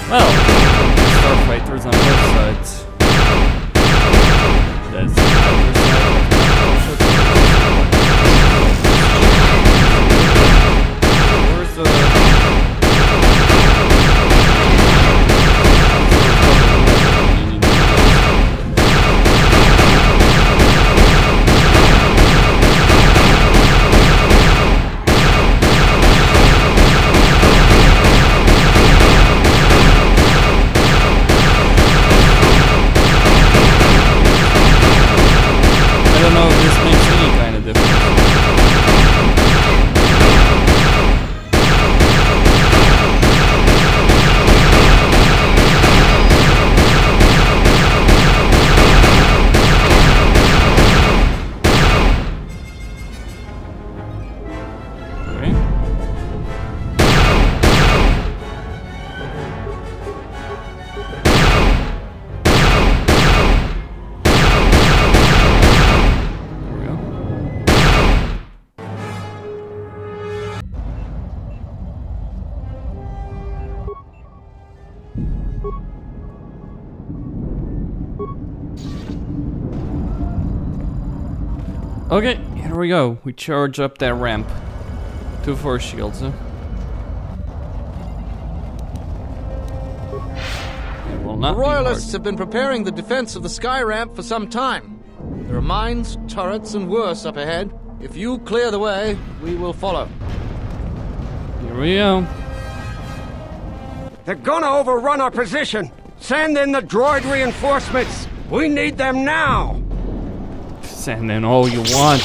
Well, starfighters on both sides. That's the other side. Where's the... I don't know if this makes any kind of difference. Okay, here we go. We charge up that ramp. 2 force shields, huh? It will not the Royalists have been preparing the defense of the sky ramp for some time. There are mines, turrets, and worse up ahead. If you clear the way, we will follow. Here we go. They're gonna overrun our position. Send in the droid reinforcements. We need them now. Send in all you want.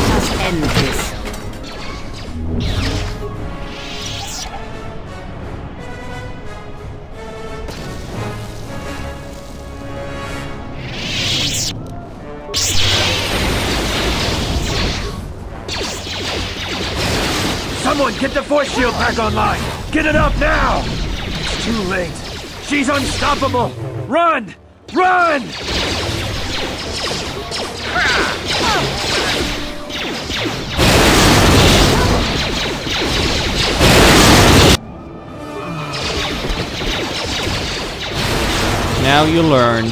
Let us end this. Someone get the force shield back online! Get it up now! It's too late. She's unstoppable! Run! Run! Now you learn.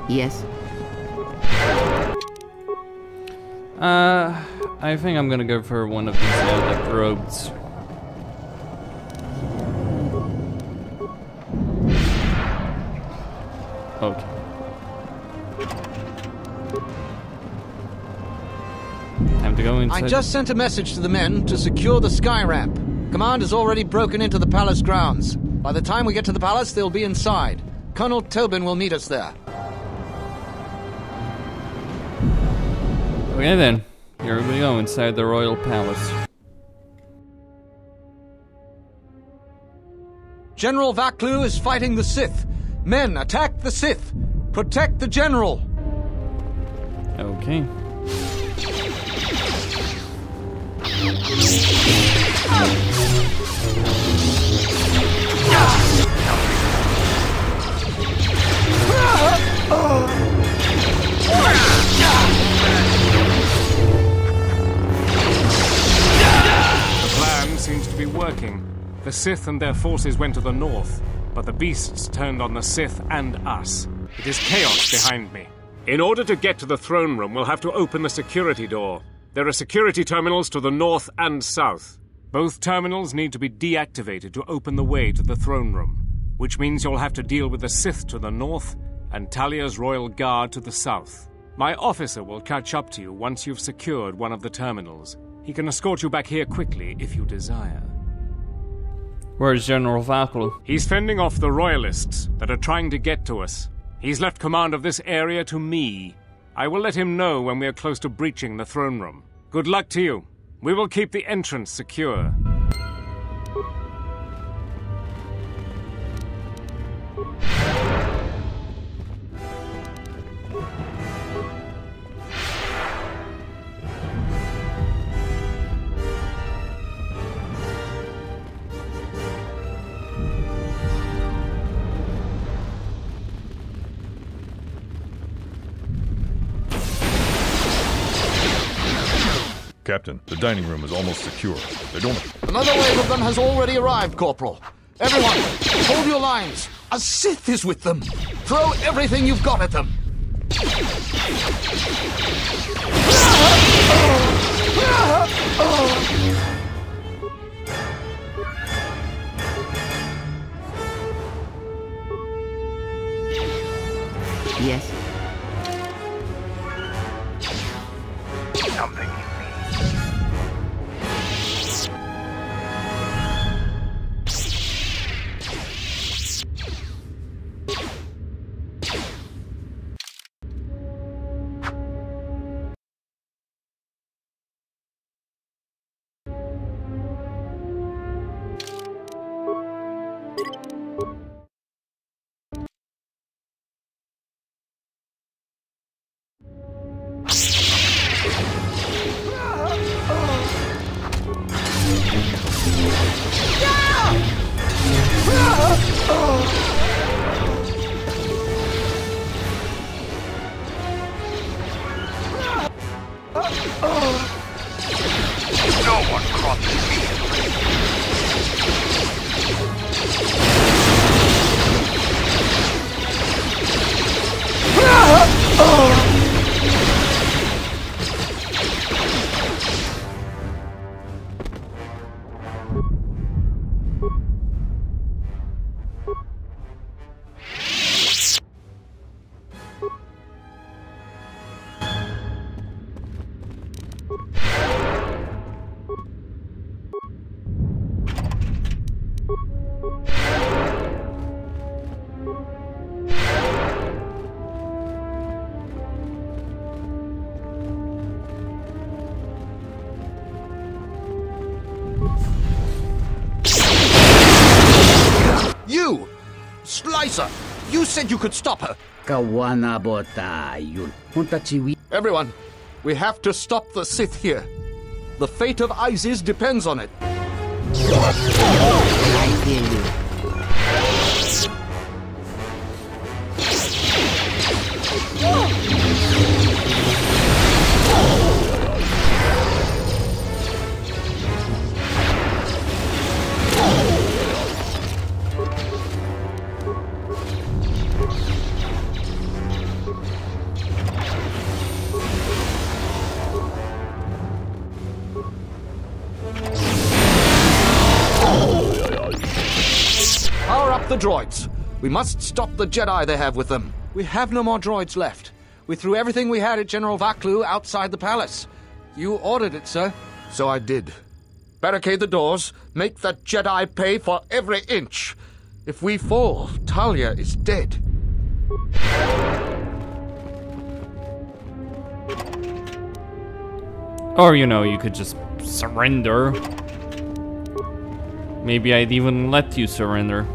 Yes. I think I'm gonna go for one of these like robes. Okay. Time to go inside. I just sent a message to the men to secure the sky ramp. Command has already broken into the palace grounds. By the time we get to the palace, they'll be inside. Colonel Tobin will meet us there. Okay then, here we go inside the royal palace. General Vaklu is fighting the Sith. Men, attack the Sith. Protect the general. Okay. The plan seems to be working. The Sith and their forces went to the north. but the beasts turned on the Sith and us. It is chaos behind me. In order to get to the throne room, we'll have to open the security door. There are security terminals to the north and south. Both terminals need to be deactivated to open the way to the throne room, which means you'll have to deal with the Sith to the north and Talia's Royal Guard to the south. My officer will catch up to you once you've secured one of the terminals. He can escort you back here quickly if you desire. Where's General Vaklu? He's fending off the royalists that are trying to get to us. He's left command of this area to me. I will let him know when we are close to breaching the throne room. Good luck to you. We will keep the entrance secure. Captain, the dining room is almost secure. They don't... Another wave of them has already arrived, Corporal. Everyone, hold your lines. A Sith is with them. Throw everything you've got at them. Yes. Something. No one crosses me. You! Slicer! You said you could stop her! Everyone, we have to stop the Sith here. The fate of Isis depends on it. I hear you. Power up the droids. We must stop the Jedi they have with them. We have no more droids left. We threw everything we had at General Vaklu outside the palace. You ordered it, sir. So I did. Barricade the doors. Make that Jedi pay for every inch. If we fall, Talia is dead. Or, you know, you could just surrender. Maybe I'd even let you surrender.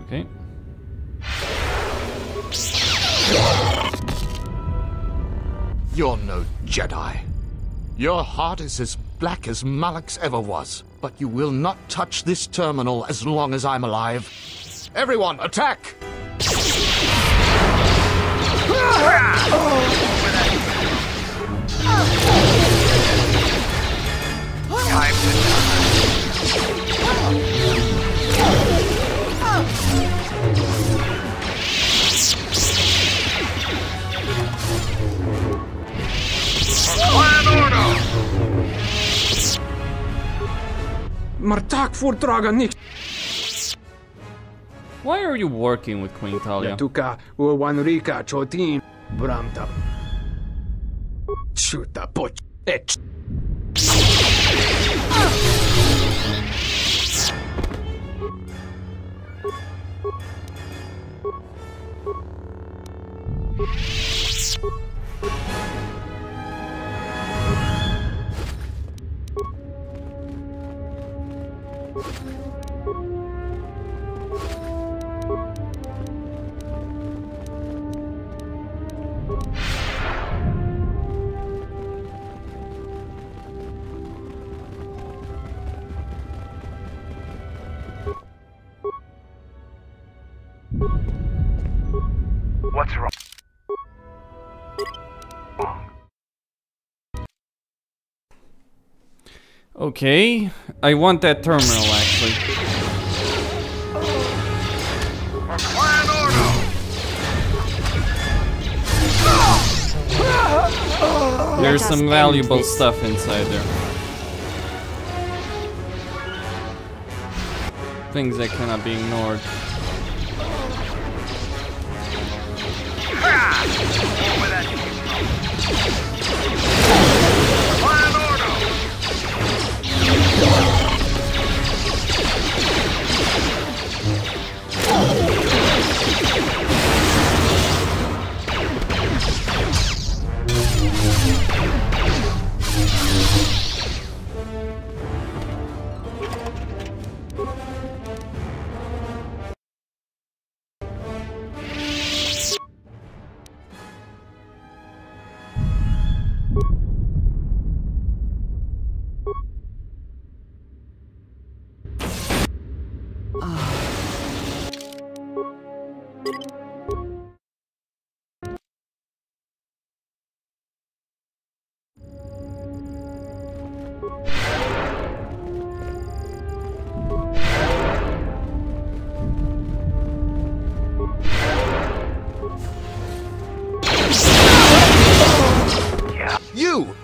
Okay. You're no Jedi. Your heart is as black as Malak's ever was. But you will not touch this terminal as long as I'm alive. Everyone, attack! Maar taak voortdragen niks. Why are you working with Queen Talia? Tuka Wanrika Chotin Bramta. Chuta poch. What's wrong? Okay, I want that terminal actually. Clan order! There's some valuable stuff inside there. Things that cannot be ignored. Where that came from. Clan order! You!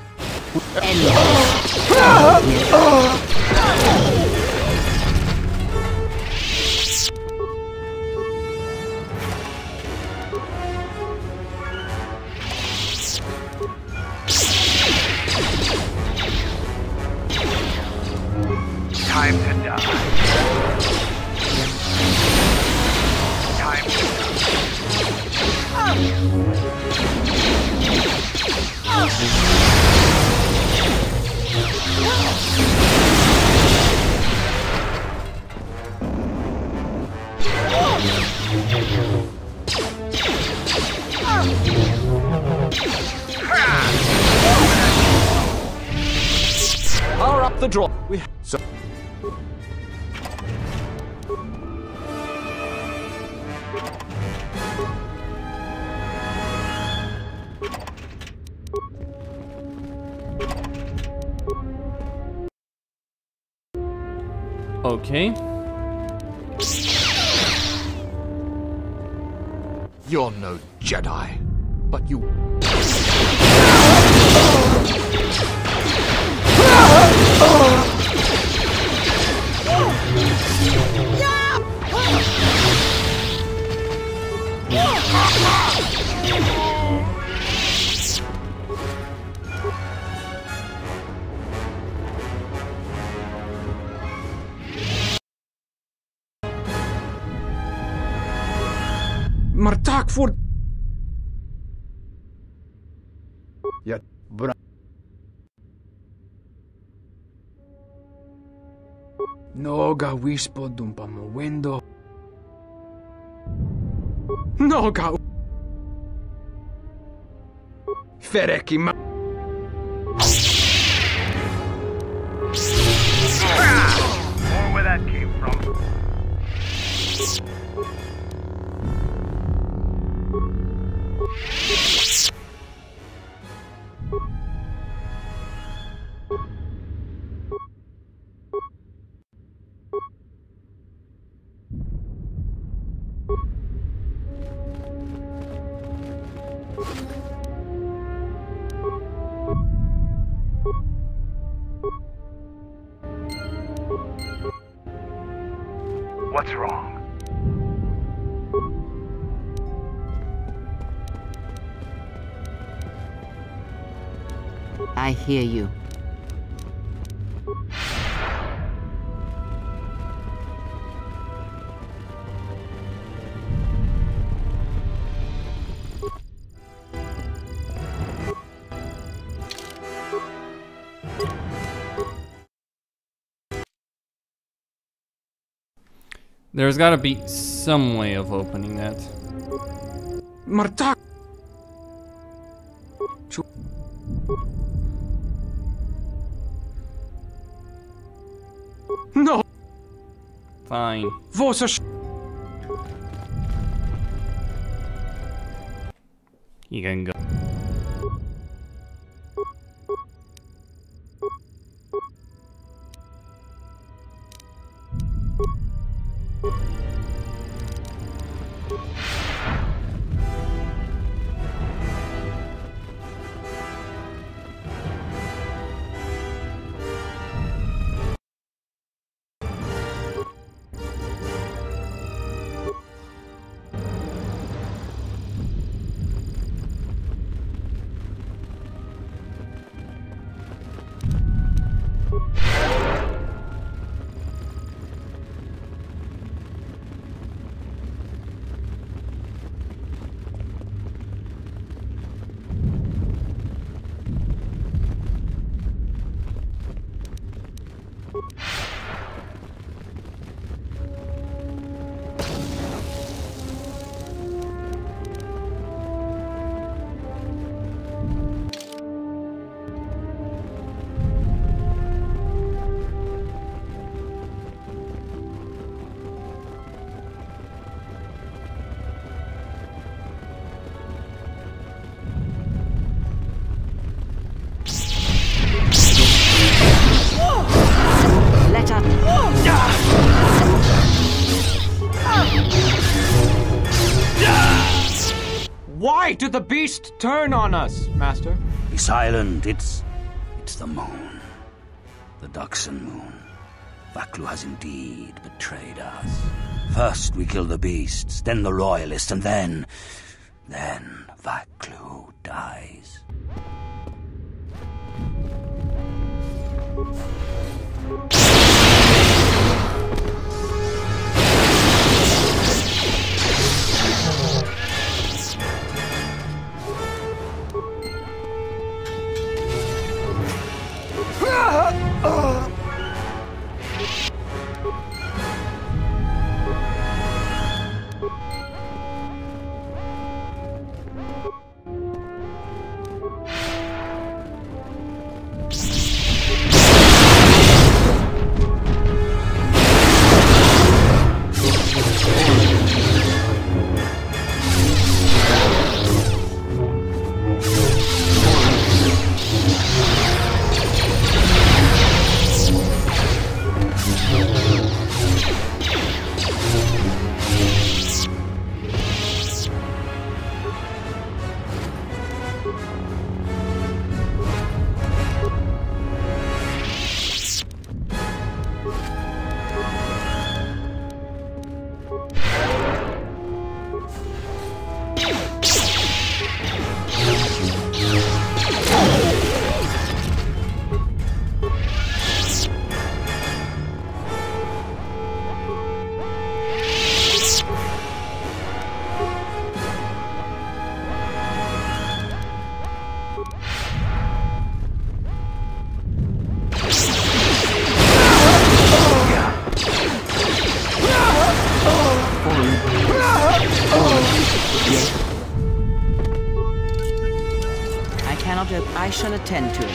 Time to die. Time to Power up the draw. We so Okay. You're no Jedi, but you. Maar taak voor... Ja, bra... Noga wispo dumpa movendo. Noga... Fereki ma... Or where that came from. What's wrong? I hear you. There's gotta be some way of opening that. Martak! No! Fine. Vosa. You can go. Why did the beast turn on us, Master? Be silent. It's the moon. The Duxan moon. Vaklu has indeed betrayed us. First we kill the beasts, then the royalists, and then Vaklu dies. I shall attend to it.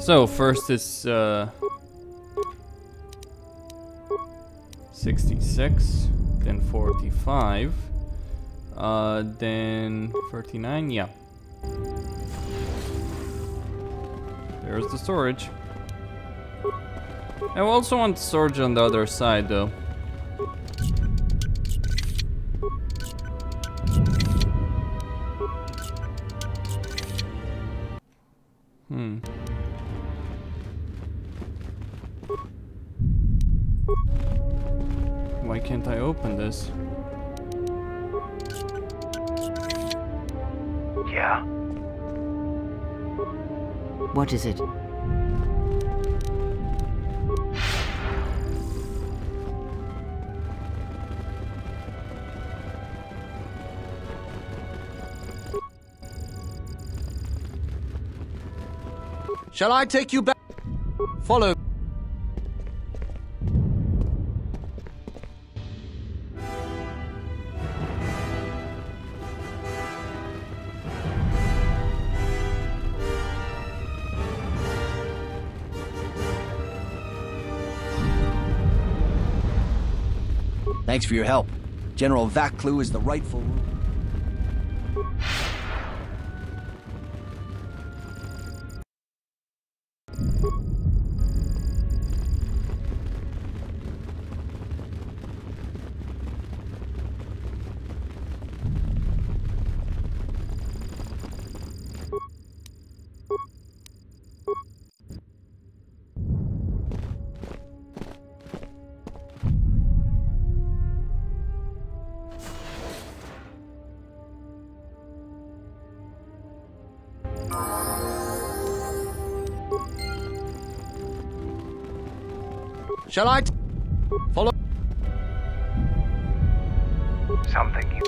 So first is 66, then 45, then 39. Yeah. There's the storage. I also want storage on the other side, though. Why can't I open this? Yeah. What is it? Shall I take you back? Follow. Thanks for your help. General Vaklu is the rightful ruler. Shall I follow? Something you...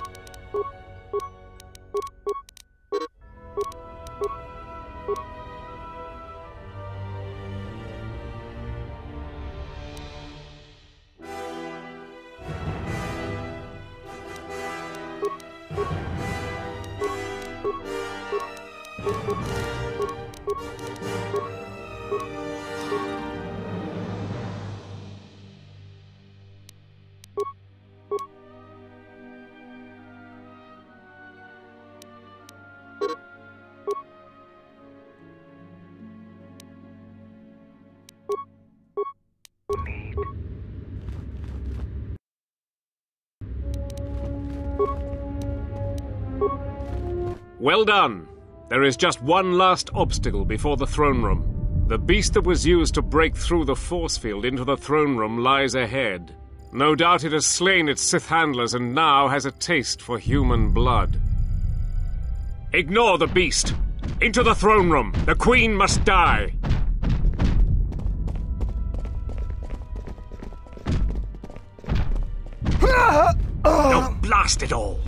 Well done. There is just one last obstacle before the throne room. The beast that was used to break through the force field into the throne room lies ahead. No doubt it has slain its Sith handlers and now has a taste for human blood. Ignore the beast. Into the throne room. The Queen must die. No, blast it all.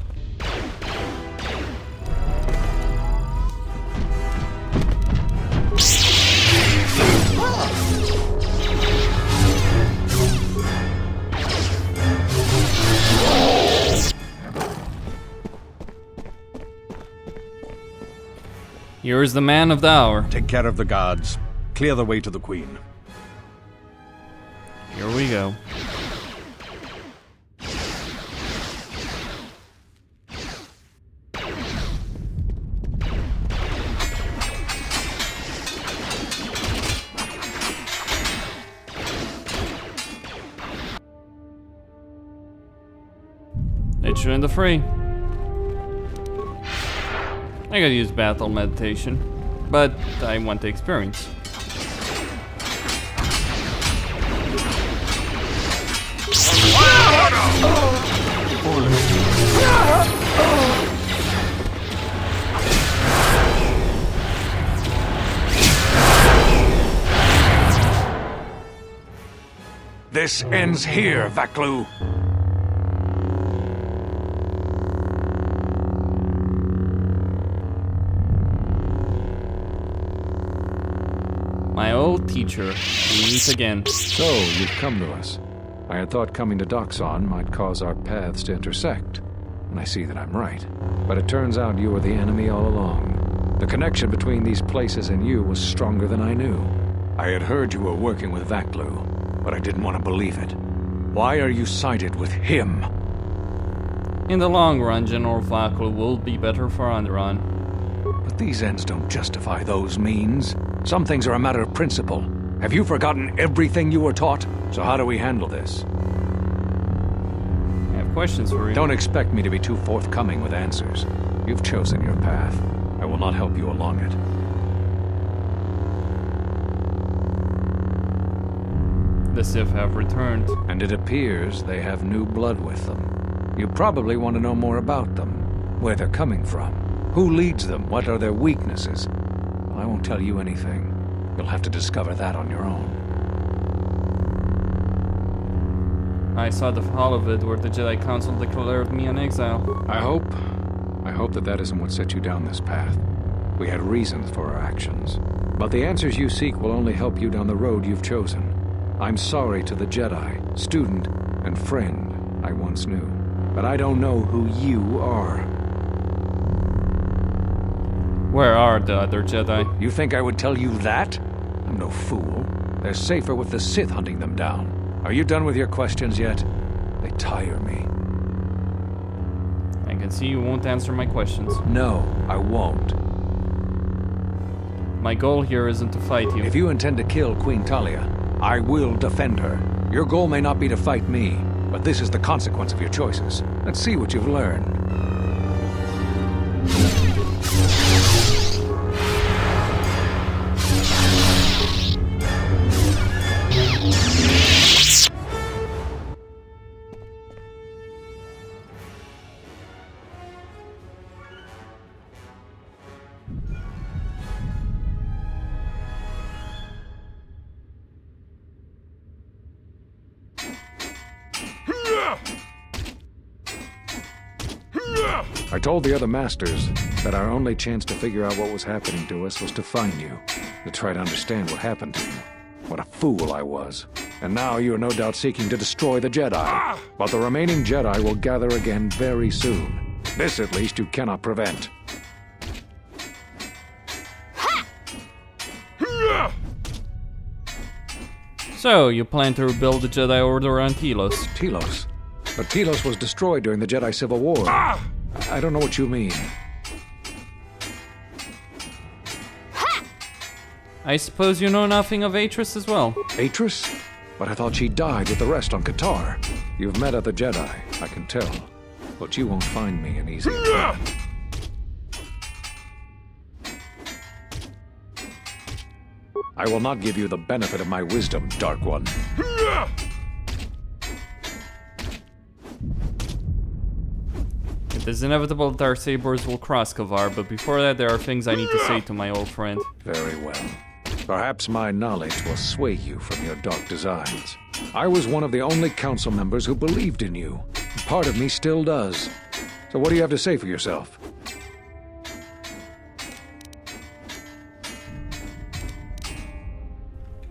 Here is the man of the hour. Take care of the guards. Clear the way to the Queen. Here we go. It's you in the fray. I gotta use battle meditation, but I want the experience. This ends here, Vaklu. My old teacher, we meet again. So, you've come to us. I had thought coming to Doxon might cause our paths to intersect, and I see that I'm right. But it turns out you were the enemy all along. The connection between these places and you was stronger than I knew. I had heard you were working with Vaklu, but I didn't want to believe it. Why are you sided with him? In the long run, General Vaklu will be better for Onderon. But these ends don't justify those means. Some things are a matter of principle. Have you forgotten everything you were taught? So how do we handle this? I have questions for you. Don't expect me to be too forthcoming with answers. You've chosen your path. I will not help you along it. The Sith have returned. And it appears they have new blood with them. You probably want to know more about them. Where they're coming from. Who leads them? What are their weaknesses? Well, I won't tell you anything. You'll have to discover that on your own. I saw the fall of it where the Jedi Council declared me an exile. I hope that isn't what set you down this path. We had reasons for our actions. But the answers you seek will only help you down the road you've chosen. I'm sorry to the Jedi, student, and friend I once knew. But I don't know who you are. Where are the other Jedi? You think I would tell you that? I'm no fool. They're safer with the Sith hunting them down. Are you done with your questions yet? They tire me. I can see you won't answer my questions. No, I won't. My goal here isn't to fight you. If you intend to kill Queen Talia, I will defend her. Your goal may not be to fight me, but this is the consequence of your choices. Let's see what you've learned. I told the other masters that our only chance to figure out what was happening to us was to find you, to try to understand what happened to you. What a fool I was. And now you are no doubt seeking to destroy the Jedi. But the remaining Jedi will gather again very soon. This, at least, you cannot prevent. So, you plan to rebuild the Jedi Order on Telos? Telos? But Telos was destroyed during the Jedi Civil War. I don't know what you mean. I suppose you know nothing of Atris as well? Atris? But I thought she died with the rest on Qatar. You've met other Jedi, I can tell. But you won't find me an easy time. I will not give you the benefit of my wisdom, Dark One. It is inevitable that our sabers will cross Kavar, but before that there are things I need to say to my old friend. Very well. Perhaps my knowledge will sway you from your dark designs. I was one of the only council members who believed in you. Part of me still does. So what do you have to say for yourself?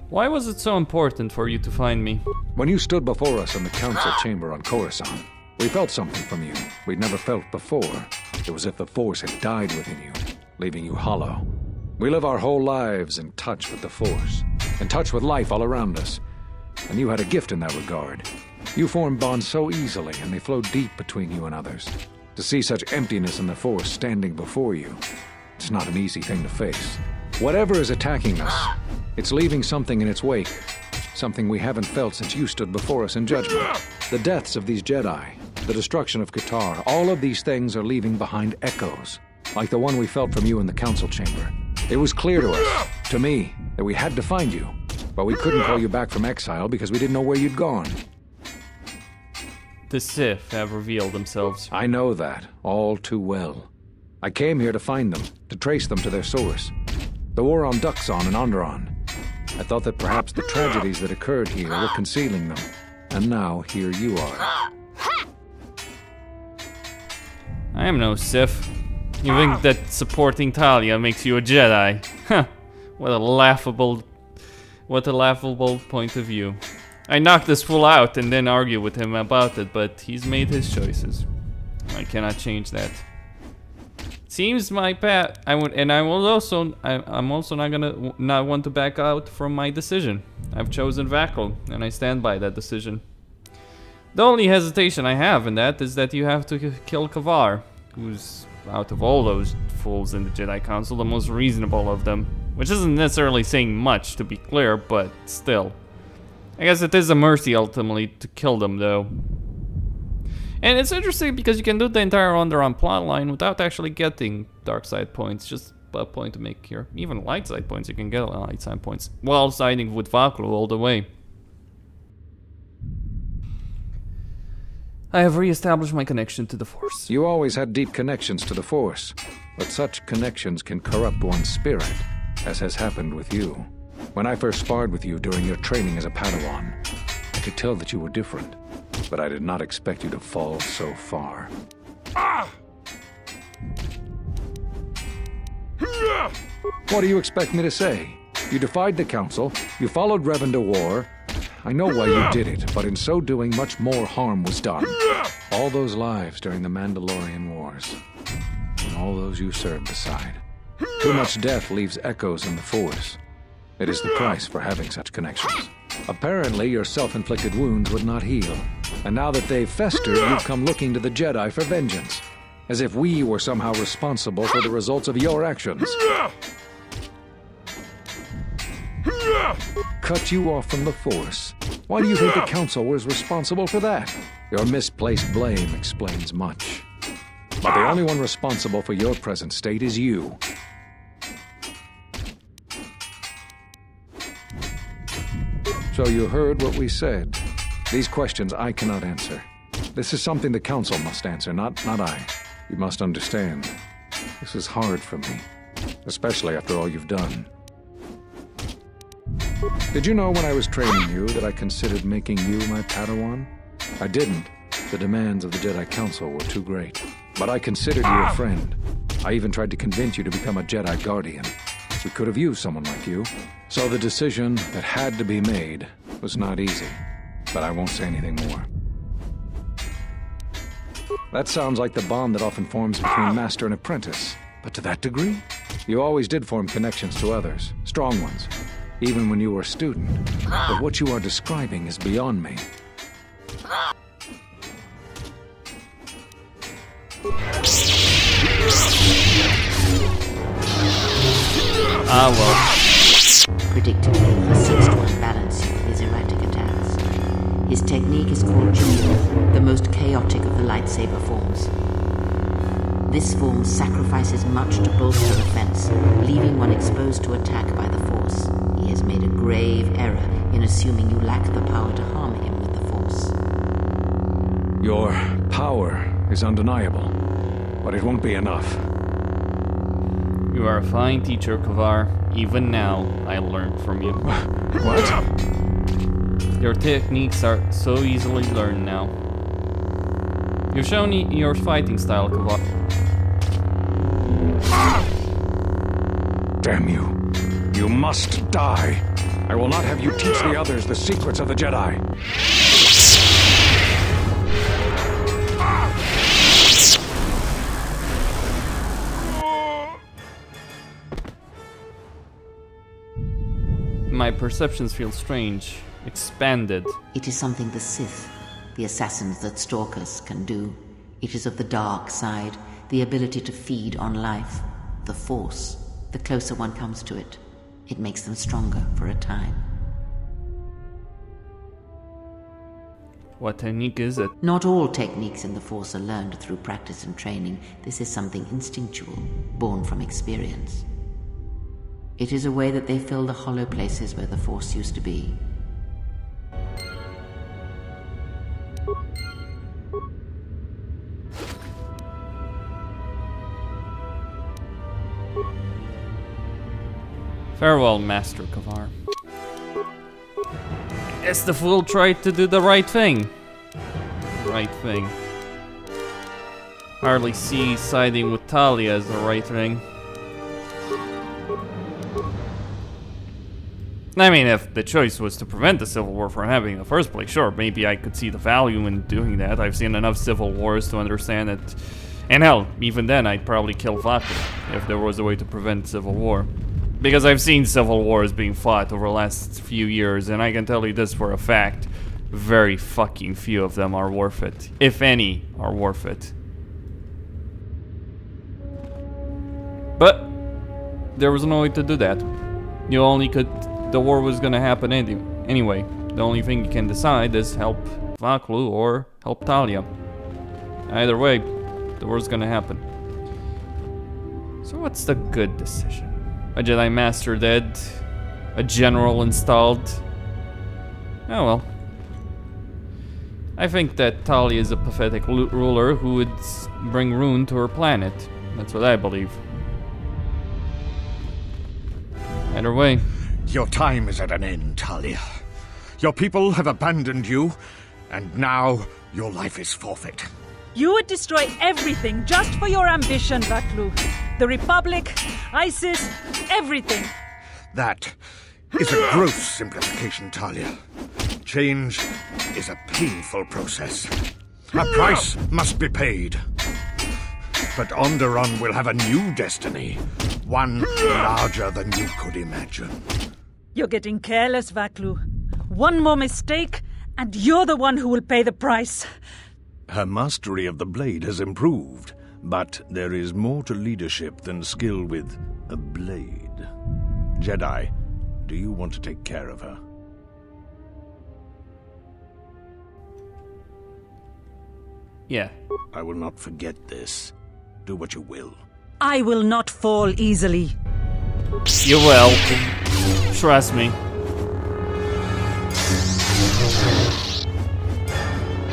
Why was it so important for you to find me? When you stood before us in the council chamber on Coruscant, we felt something from you we'd never felt before. It was as if the Force had died within you, leaving you hollow. We live our whole lives in touch with the Force, in touch with life all around us. And you had a gift in that regard. You formed bonds so easily, and they flowed deep between you and others. To see such emptiness in the Force standing before you, it's not an easy thing to face. Whatever is attacking us, it's leaving something in its wake. Something we haven't felt since you stood before us in judgment. The deaths of these Jedi, the destruction of Qatar, all of these things are leaving behind echoes, like the one we felt from you in the council chamber. It was clear to us, to me, that we had to find you, but we couldn't call you back from exile because we didn't know where you'd gone. The Sith have revealed themselves. I know that, all too well. I came here to find them, to trace them to their source. The war on Duxon and Onderon. I thought that perhaps the tragedies that occurred here were concealing them. And now, here you are. I am no Sith. You think that supporting Talia makes you a Jedi? Huh. What a laughable point of view. I knocked this fool out and then argue with him about it, but he's made his choices. I cannot change that. Seems my path. I'm also not want to back out from my decision. I've chosen Vaklu, and I stand by that decision. The only hesitation I have in that is that you have to kill Kavar, who's, out of all those fools in the Jedi Council, the most reasonable of them. Which isn't necessarily saying much, to be clear, but still. I guess it is a mercy, ultimately, to kill them, though. And it's interesting because you can do the entire Onderon plotline without actually getting dark side points. Just a point to make here. Even light side points, you can get light side points. While siding with Vaklu all the way. I have re-established my connection to the Force. You always had deep connections to the Force, but such connections can corrupt one's spirit, as has happened with you. When I first sparred with you during your training as a Padawan, I could tell that you were different, but I did not expect you to fall so far. What do you expect me to say? You defied the Council, you followed Revan to war. I know why you did it, but in so doing, much more harm was done. All those lives during the Mandalorian Wars, and all those you served beside. Too much death leaves echoes in the Force. It is the price for having such connections. Apparently, your self-inflicted wounds would not heal. And now that they've festered, you've come looking to the Jedi for vengeance. As if we were somehow responsible for the results of your actions. Cut you off from the Force? Why do you think the Council was responsible for that? Your misplaced blame explains much. But the only one responsible for your present state is you. So you heard what we said. These questions I cannot answer. This is something the Council must answer, not I. You must understand. This is hard for me. Especially after all you've done. Did you know when I was training you that I considered making you my Padawan? I didn't. The demands of the Jedi Council were too great. But I considered you a friend. I even tried to convince you to become a Jedi Guardian. We could have used someone like you. So the decision that had to be made was not easy. But I won't say anything more. That sounds like the bond that often forms between master and apprentice. But to that degree? You always did form connections to others. Strong ones. Even when you were a student. But what you are describing is beyond me. Ah, well. Predictably, he seeks to unbalance you with his erratic attacks. His technique is called Jumbo, the most chaotic of the lightsaber forms. This form sacrifices much to bolster defense, leaving one exposed to attack by the Force. He has made a grave error in assuming you lack the power to harm him with the Force. Your power is undeniable, but it won't be enough. You are a fine teacher, Kavar. Even now, I learned from you. What? Your techniques are so easily learned now. You've shown your fighting style, Kavar. Damn you. You must die. I will not have you teach the others the secrets of the Jedi. My perceptions feel strange, expanded. It is something the Sith, the assassins that stalk us, can do. It is of the dark side, the ability to feed on life. The Force, the closer one comes to it, it makes them stronger for a time. What technique is it? Not all techniques in the Force are learned through practice and training. This is something instinctual, born from experience. It is a way that they fill the hollow places where the Force used to be. Farewell, Master Kavar. Guess the fool tried to do the right thing. Right thing. Hardly see siding with Talia as the right thing. I mean, if the choice was to prevent the Civil War from happening in the first place, sure, maybe I could see the value in doing that. I've seen enough Civil Wars to understand that. And hell, even then, I'd probably kill Vaklu if there was a way to prevent Civil War. Because I've seen Civil Wars being fought over the last few years, and I can tell you this for a fact. Very fucking few of them are worth it. If any, are worth it. But there was no way to do that. You only could... The war was gonna happen anyway. The only thing you can decide is help Vaklu or help Talia. Either way, the war's gonna happen. So what's the good decision? A Jedi Master dead? A general installed? Oh well. I think that Talia is a pathetic ruler who would bring ruin to her planet. That's what I believe. Either way. Your time is at an end, Talia. Your people have abandoned you, and now your life is forfeit. You would destroy everything just for your ambition, Vaklu. The Republic, ISIS, everything. That is a gross simplification, Talia. Change is a painful process. A price must be paid. But Onderon will have a new destiny, one larger than you could imagine. You're getting careless, Vaklu. One more mistake, and you're the one who will pay the price. Her mastery of the blade has improved, but there is more to leadership than skill with a blade. Jedi, do you want to take care of her? Yeah. I will not forget this. Do what you will. I will not fall easily. You will. Trust me.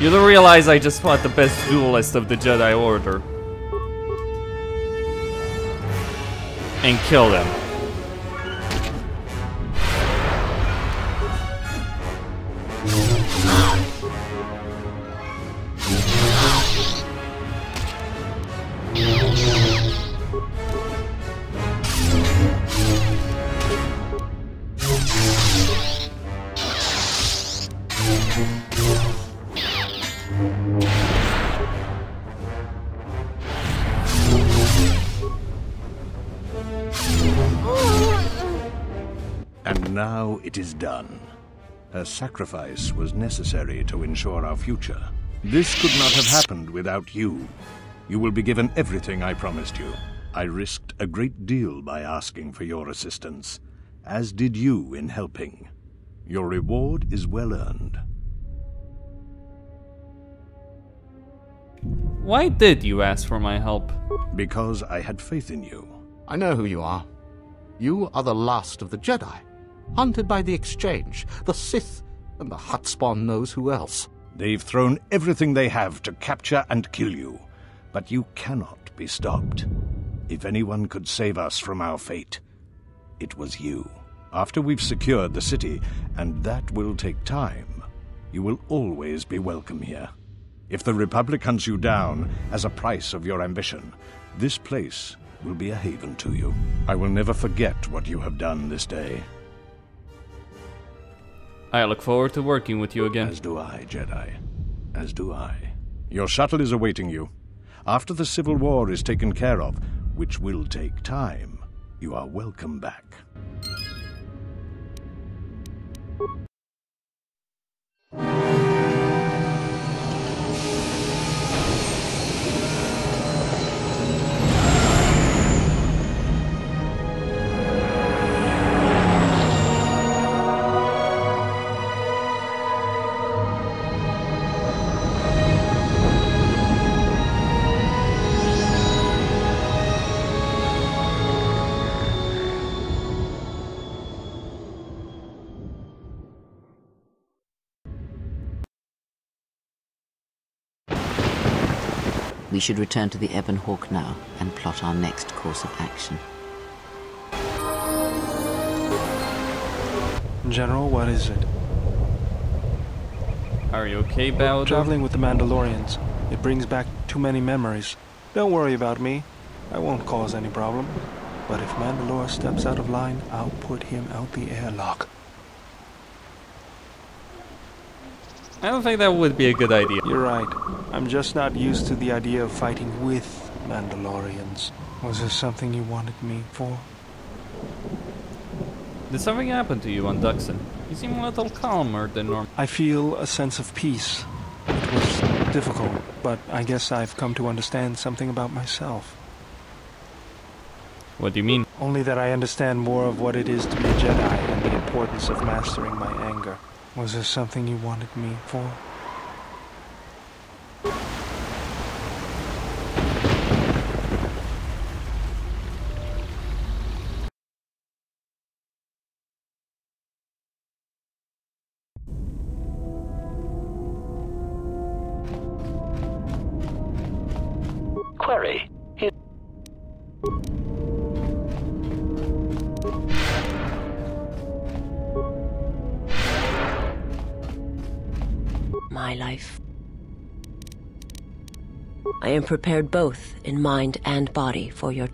You don't realize I just fought the best duelist of the Jedi Order. And killed him. And now it is done. Her sacrifice was necessary to ensure our future. This could not have happened without you. You will be given everything I promised you. I risked a great deal by asking for your assistance, as did you in helping. Your reward is well earned. Why did you ask for my help? Because I had faith in you. I know who you are. You are the last of the Jedi, hunted by the Exchange, the Sith, and the Hutt spawn knows who else. They've thrown everything they have to capture and kill you, but you cannot be stopped. If anyone could save us from our fate, it was you. After we've secured the city, and that will take time, you will always be welcome here. If the Republic hunts you down as a price of your ambition, this place will be a haven to you. I will never forget what you have done this day. I look forward to working with you again. As do I, Jedi. As do I. Your shuttle is awaiting you. After the Civil War is taken care of, which will take time, you are welcome back. We should return to the Ebon Hawk now and plot our next course of action. General, what is it? Are you okay, Bowder? Traveling with the Mandalorians. It brings back too many memories. Don't worry about me. I won't cause any problem. But if Mandalore steps out of line, I'll put him out the airlock. I don't think that would be a good idea. You're right. I'm just not used to the idea of fighting with Mandalorians. Was there something you wanted me for? Did something happen to you on Duxon? You seem a little calmer than normal. I feel a sense of peace. It was difficult, but I guess I've come to understand something about myself. What do you mean? Only that I understand more of what it is to be a Jedi and the importance of mastering my anger. Was there something you wanted me for? Query. My life. I am prepared both in mind and body for your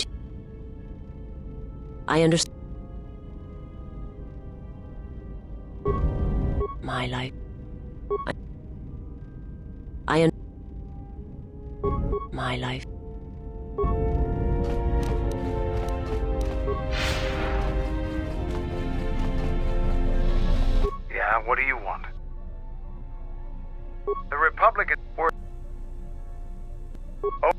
I understand. My life. My life. Yeah, what do you want? The Republic is... Oh.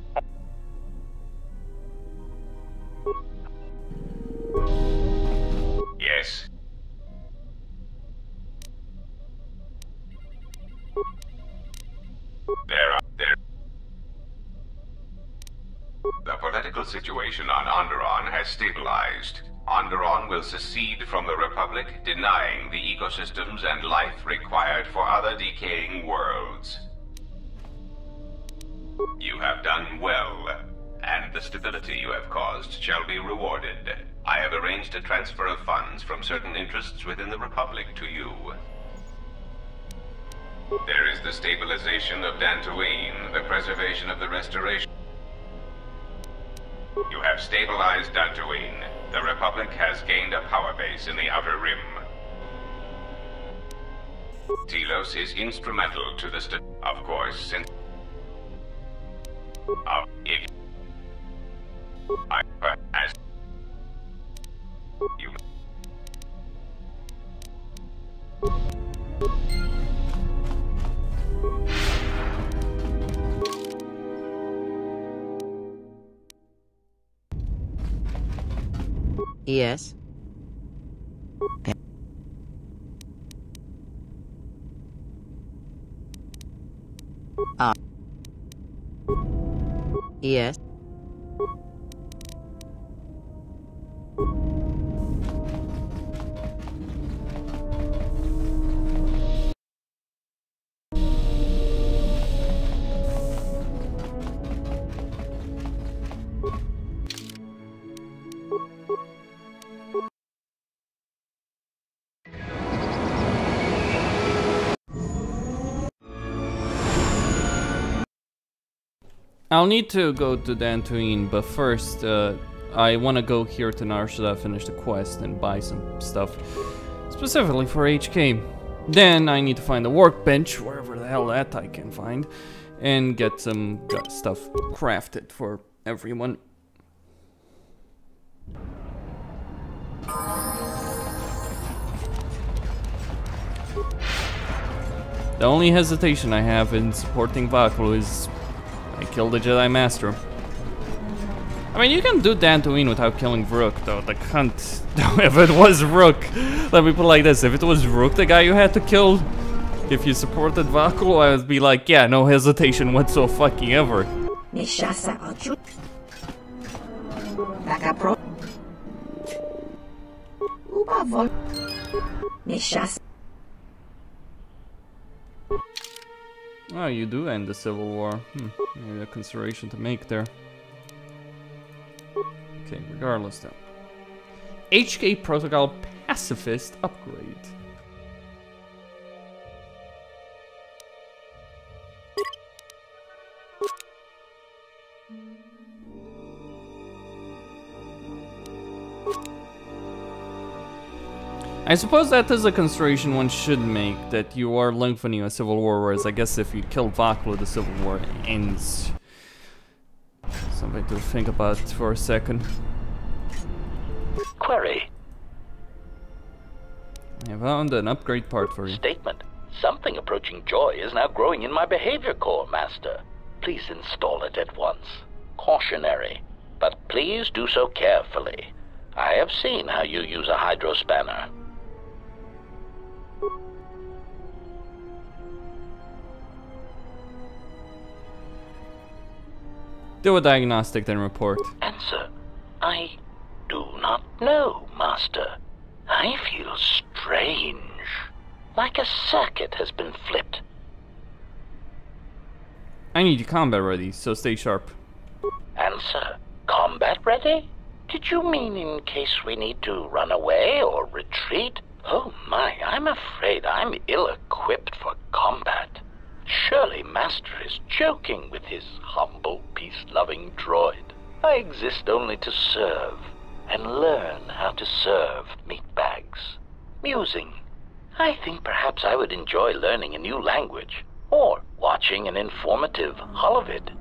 Yes. The political situation on Onderon has stabilized. Onderon will secede from the Republic, denying the ecosystems and life required for other decaying worlds. You have done well, and the stability you have caused shall be rewarded. I have arranged a transfer of funds from certain interests within the Republic to you. There is the stabilization of Dantooine, the preservation of the Restoration. You have stabilized Dantooine. The Republic has gained a power base in the Outer Rim. Telos is instrumental to the of course, since... if... as... you... Yes. Yes. I'll need to go to Dantooine, but first, I want to go here to Nar Shaddaa, finish the quest, and buy some stuff, specifically for HK. Then I need to find a workbench, wherever the hell that I can find, and get some stuff crafted for everyone. The only hesitation I have in supporting Vaklu is I killed the Jedi Master. I mean, you can do Dantooine without killing Rook, though. The cunt. If it was Rook, let me put it like this: if it was Rook, the guy you had to kill, if you supported Vaklu, I would be like, yeah, no hesitation whatsoever. Oh, you do end the Civil War. Maybe a consideration to make there. Okay, regardless though. HK Protocol Pacifist upgrade. I suppose that is a consideration one should make, that you are lengthening a civil war, whereas I guess if you kill Vaklu, the civil war ends. Something to think about for a second. Query. I found an upgrade part for you. Statement. Something approaching joy is now growing in my behavior core, Master. Please install it at once. Cautionary. But please do so carefully. I have seen how you use a hydrospanner. Do a diagnostic, then report. Answer. I do not know, Master. I feel strange. Like a circuit has been flipped. I need you combat ready, so stay sharp. Answer. Combat ready? Did you mean in case we need to run away or retreat? Oh my, I'm afraid I'm ill-equipped for combat. Surely Master is joking with his humble, peace-loving droid. I exist only to serve, and learn how to serve meatbags. Musing. I think perhaps I would enjoy learning a new language, or watching an informative holovid.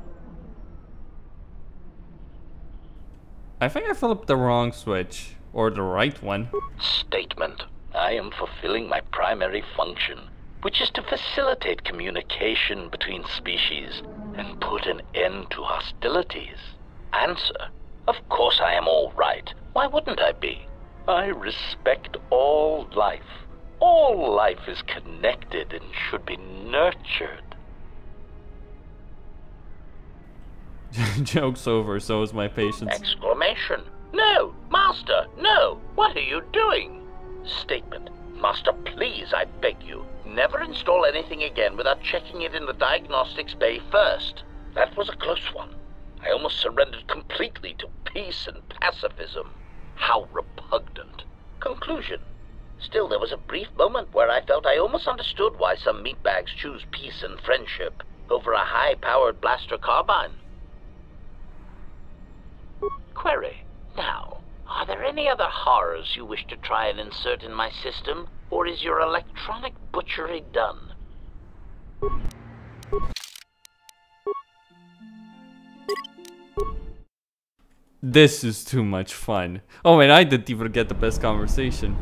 I think I flipped the wrong switch, or the right one. Statement. I am fulfilling my primary function, which is to facilitate communication between species and put an end to hostilities. Answer. Of course I am all right. Why wouldn't I be? I respect all life. All life is connected and should be nurtured. Joke's over, so is my patience. Exclamation. No! Master! No! What are you doing? Statement. Master, please, I beg you, never install anything again without checking it in the diagnostics bay first. That was a close one. I almost surrendered completely to peace and pacifism. How repugnant. Conclusion. Still, there was a brief moment where I felt I almost understood why some meatbags choose peace and friendship over a high-powered blaster carbine. Query. Now, are there any other horrors you wish to try and insert in my system, or is your electronic butchery done? This is too much fun. Oh man, I didn't even get the best conversation.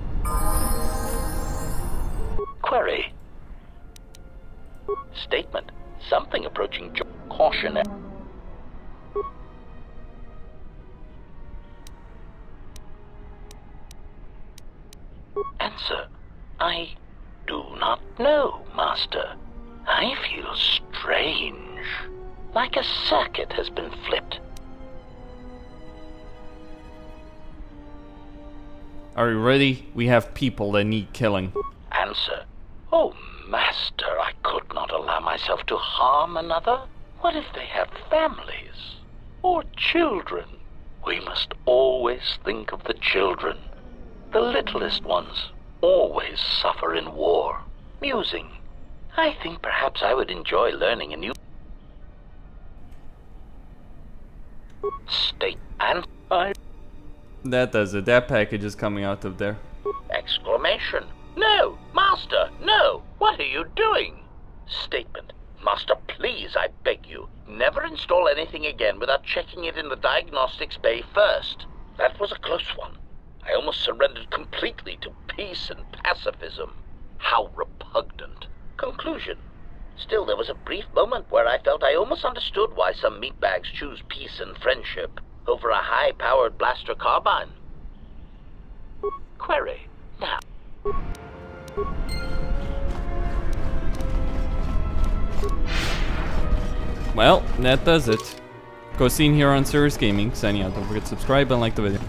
Query. Statement. Something approaching cautionary. Answer. I do not know, Master. I feel strange. Like a circuit has been flipped. Are you ready? We have people that need killing. Answer. Oh, Master, I could not allow myself to harm another. What if they have families? Or children? We must always think of the children. The littlest ones always suffer in war. Musing. I think perhaps I would enjoy learning a new state and I. That does it. That package is coming out of there. Exclamation. No! Master! No! What are you doing? Statement. Master, please, I beg you, never install anything again without checking it in the diagnostics bay first. That was a close one. I almost surrendered completely to peace and pacifism. How repugnant. Conclusion. Still, there was a brief moment where I felt I almost understood why some meatbags choose peace and friendship over a high-powered blaster carbine. Query. Now. Well, that does it. Costin here on Serious Gaming, signing out. Don't forget to subscribe and like the video.